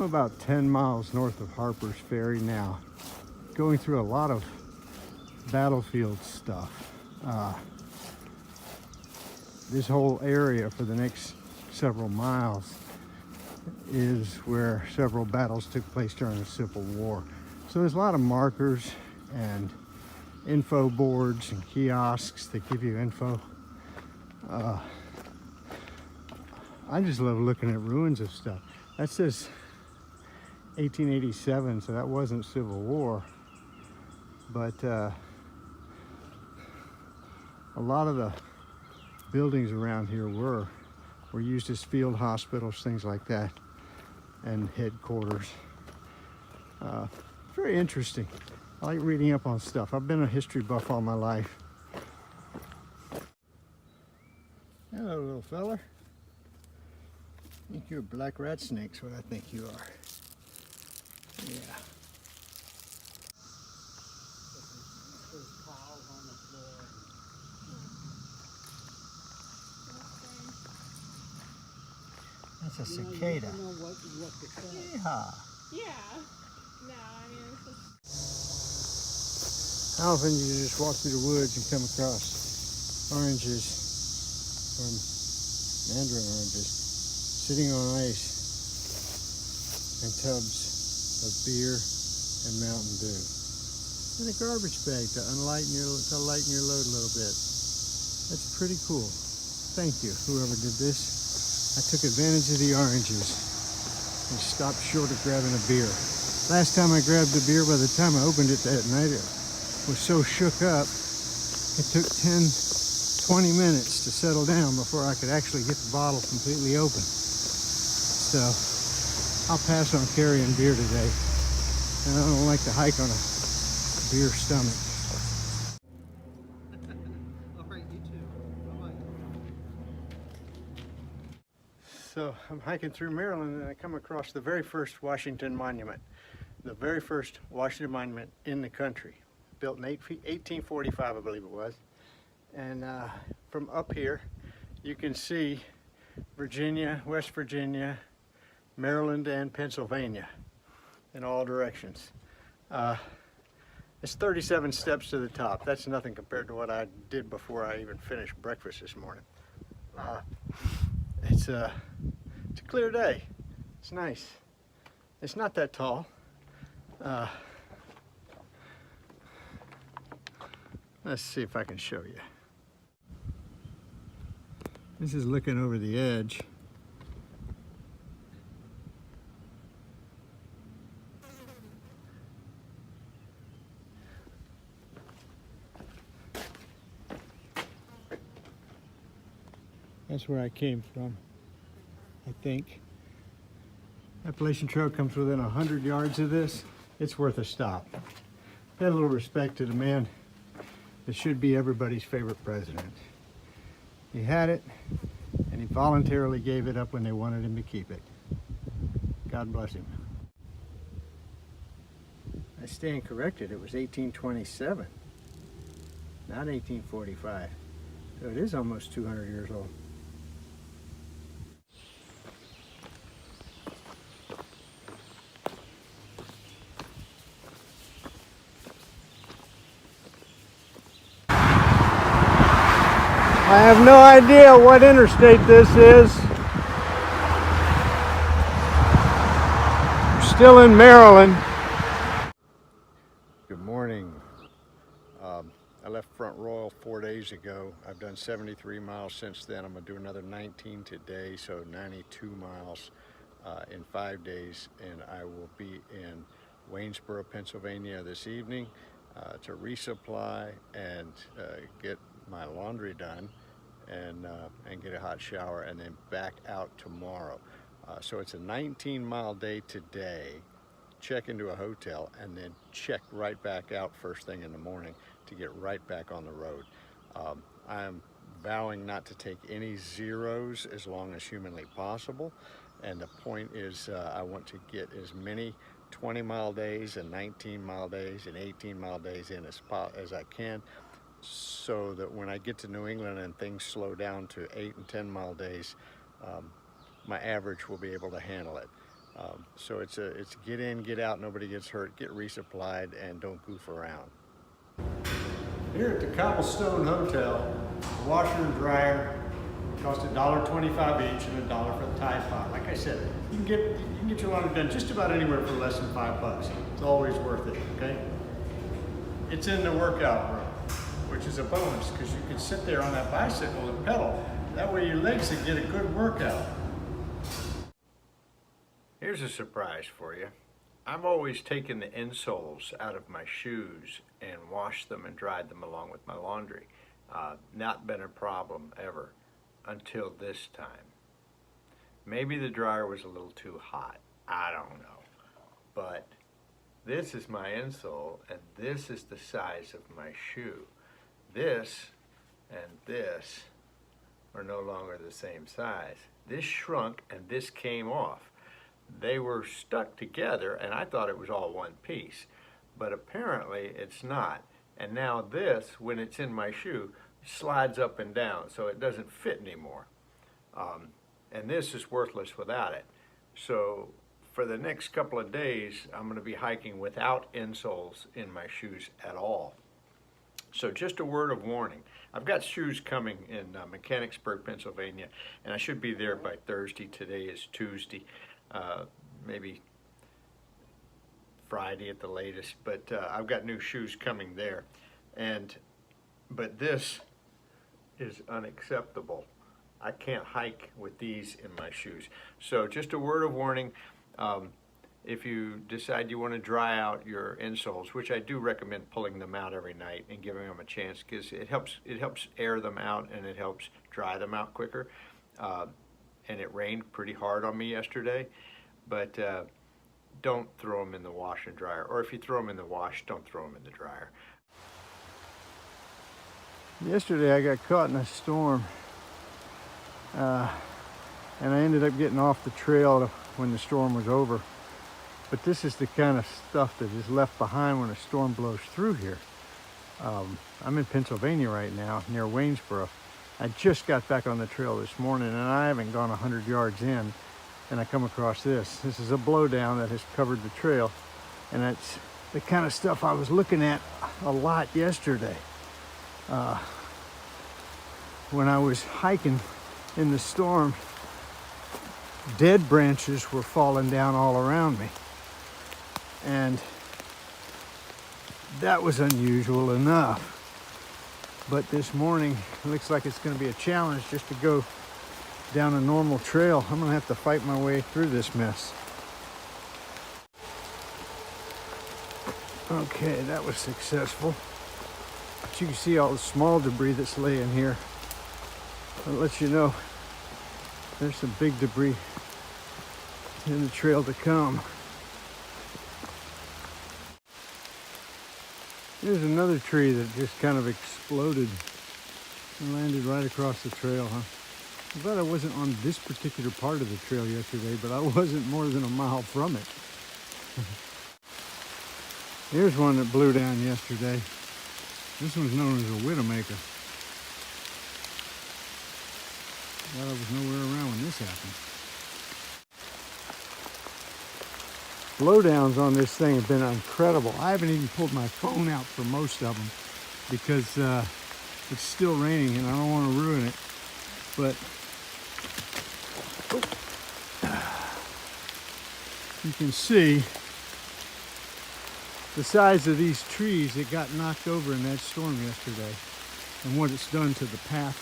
about 10 miles north of Harper's Ferry now, going through a lot of battlefield stuff. This whole area for the next several miles is where several battles took place during the Civil War. So there's a lot of markers and info boards and kiosks that give you info. I just love looking at ruins of stuff. That says 1887, so that wasn't Civil War. But a lot of the buildings around here were used as field hospitals, things like that, and headquarters. Very interesting. I like reading up on stuff. I've been a history buff all my life. Hello, little fella. I think you're a black rat snake's what I think you are. Yeah. That's a cicada. Yeehaw. Yeah. No, I mean, it's just... How often do you just walk through the woods and come across oranges, or mandarin oranges, sitting on ice and tubs of beer and Mountain Dew, and a garbage bag to lighten your load a little bit? That's pretty cool. Thank you, whoever did this. I took advantage of the oranges and stopped short of grabbing a beer. Last time I grabbed a beer, by the time I opened it that night, it was so shook up, it took 10-20 minutes to settle down before I could actually get the bottle completely open. So I'll pass on carrying beer today. And I don't like to hike on a beer stomach. So I'm hiking through Maryland and I come across the very first Washington Monument. The very first Washington Monument in the country. Built in 1845, I believe it was. And from up here, you can see Virginia, West Virginia, Maryland, and Pennsylvania in all directions. It's 37 steps to the top. That's nothing compared to what I did before I even finished breakfast this morning. It's a clear day. It's nice. It's not that tall. Let's see if I can show you. This is looking over the edge. That's where I came from, I think. Appalachian Trail comes within 100 yards of this. It's worth a stop. Pay a little respect to the man that should be everybody's favorite president. He had it, and he voluntarily gave it up when they wanted him to keep it. God bless him. I stand corrected. It was 1827, not 1845. So it is almost 200 years old. I have no idea what interstate this is. We're still in Maryland. Good morning. I left Front Royal 4 days ago. I've done 73 miles since then. I'm gonna do another 19 today, so 92 miles in 5 days. And I will be in Waynesboro, Pennsylvania this evening to resupply and get my laundry done and get a hot shower, and then back out tomorrow. So it's a 19-mile day today. Check into a hotel and then check right back out first thing in the morning to get right back on the road. I am vowing not to take any zeros as long as humanly possible, and the point is I want to get as many 20-mile days and 19-mile days and 18-mile days in as I can, so that when I get to New England and things slow down to 8 and 10-mile days, my average will be able to handle it. So it's get in, get out, nobody gets hurt, get resupplied, and don't goof around. Here at the Cobblestone Hotel, the washer and dryer cost $1.25 each and $1 for the Tide Pod. Like I said, you can get your laundry done just about anywhere for less than $5. It's always worth it, okay? It's in the workout room, which is a bonus because you can sit there on that bicycle and pedal. That way your legs can get a good workout. Here's a surprise for you. I've always taken the insoles out of my shoes and washed them and dried them along with my laundry. Not been a problem ever until this time. Maybe the dryer was a little too hot. I don't know. But this is my insole and this is the size of my shoe. This and this are no longer the same size. This shrunk and this came off. They were stuck together and I thought it was all one piece, but apparently it's not. And now this, when it's in my shoe, slides up and down so it doesn't fit anymore. And this is worthless without it. So for the next couple of days, I'm going to be hiking without insoles in my shoes at all. So just a word of warning. I've got shoes coming in Mechanicsburg, Pennsylvania, and I should be there by Thursday. Today is Tuesday. Maybe Friday at the latest, but I've got new shoes coming there, but this is unacceptable. I can't hike with these in my shoes. So just a word of warning, if you decide you want to dry out your insoles, which I do recommend pulling them out every night and giving them a chance because it helps air them out and it helps dry them out quicker. And it rained pretty hard on me yesterday, but don't throw them in the wash and dryer. Or if you throw them in the wash, don't throw them in the dryer. Yesterday I got caught in a storm, and I ended up getting off the trail when the storm was over. But this is the kind of stuff that is left behind when a storm blows through here. I'm in Pennsylvania right now, near Waynesboro. I just got back on the trail this morning and I haven't gone 100 yards in and I come across this. This is a blowdown that has covered the trail, and it's the kind of stuff I was looking at a lot yesterday. When I was hiking in the storm, dead branches were falling down all around me, and that was unusual enough. But this morning, it looks like it's going to be a challenge just to go down a normal trail. I'm going to have to fight my way through this mess. Okay, that was successful. But you can see all the small debris that's laying here. That lets you know there's some big debris in the trail to come. Here's another tree that just kind of exploded and landed right across the trail, huh? I'm glad I wasn't on this particular part of the trail yesterday, but I wasn't more than a mile from it. Here's one that blew down yesterday. This one's known as a widowmaker. Glad I was nowhere around when this happened. Blowdowns on this thing have been incredible. I haven't even pulled my phone out for most of them because it's still raining and I don't want to ruin it. But you can see the size of these trees that got knocked over in that storm yesterday and what it's done to the path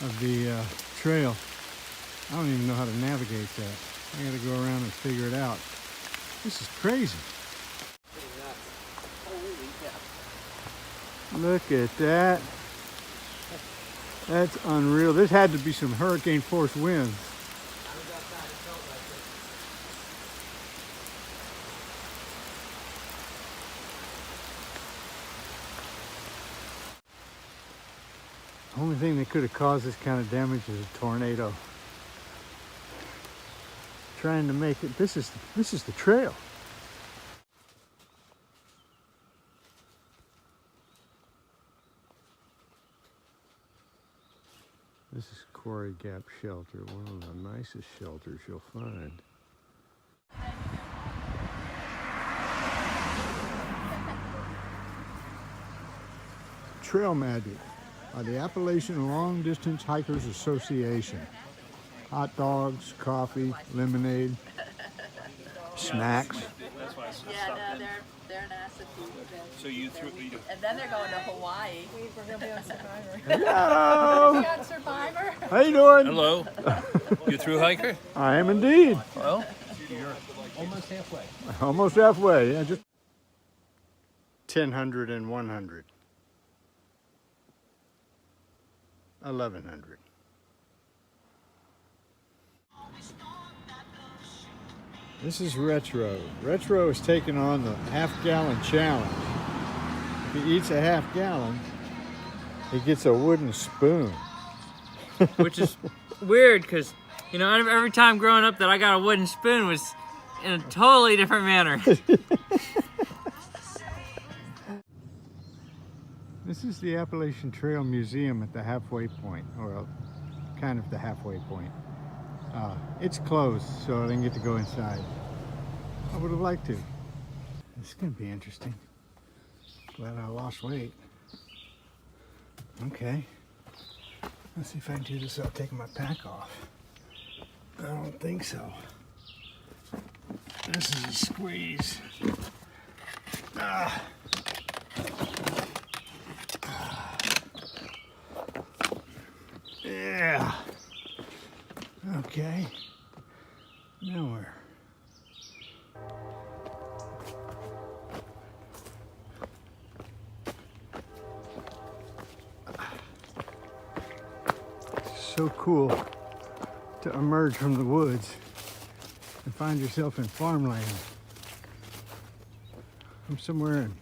of the trail. I don't even know how to navigate that. I got to go around and figure it out. This is crazy. Look at that. That's unreal. This had to be some hurricane force winds. The only thing that could have caused this kind of damage is a tornado. Trying to make it. This is the trail. This is Quarry Gap Shelter, one of the nicest shelters you'll find. Trail Magic by the Appalachian Long Distance Hikers Association. Hot dogs, coffee, lemonade, snacks. Yeah, no, they're an acid food. So you threw, And then they're going to Hawaii. We're gonna be on Survivor. Hello! We got Survivor. How you doing? hello, you through hiker? I am indeed. Well, you're almost halfway. Almost halfway. Yeah, just 1000 and 100. 1100. This is Retro. Retro is taking on the half-gallon challenge. If he eats a half gallon, he gets a wooden spoon. Which is weird because, you know, every time growing up that I got a wooden spoon was in a totally different manner. This is the Appalachian Trail Museum at the halfway point, or kind of the halfway point. It's closed, so I didn't get to go inside. I would have liked to. It's going to be interesting. Glad I lost weight. Okay. Let's see if I can do this without taking my pack off. I don't think so. This is a squeeze. Ah. Yeah. Okay. Now where? So cool to emerge from the woods and find yourself in farmland. I'm somewhere in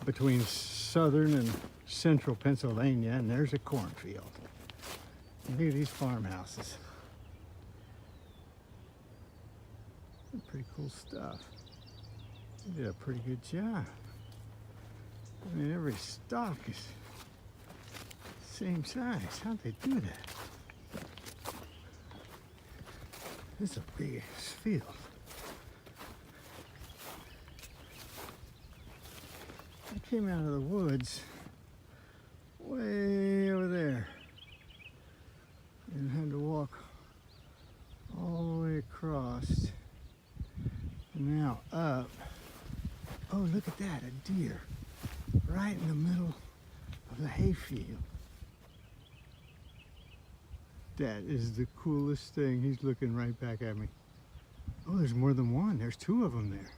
between southern and central Pennsylvania, and there's a cornfield. And look at these farmhouses. Pretty cool stuff. They did a pretty good job. I mean, every stalk is same size. How'd they do that? This is a big field. I came out of the woods way over there and had to walk all the way across and now up. Oh, look at that, a deer right in the middle of the hayfield. That is the coolest thing. He's looking right back at me. Oh, there's more than one. There's two of them there.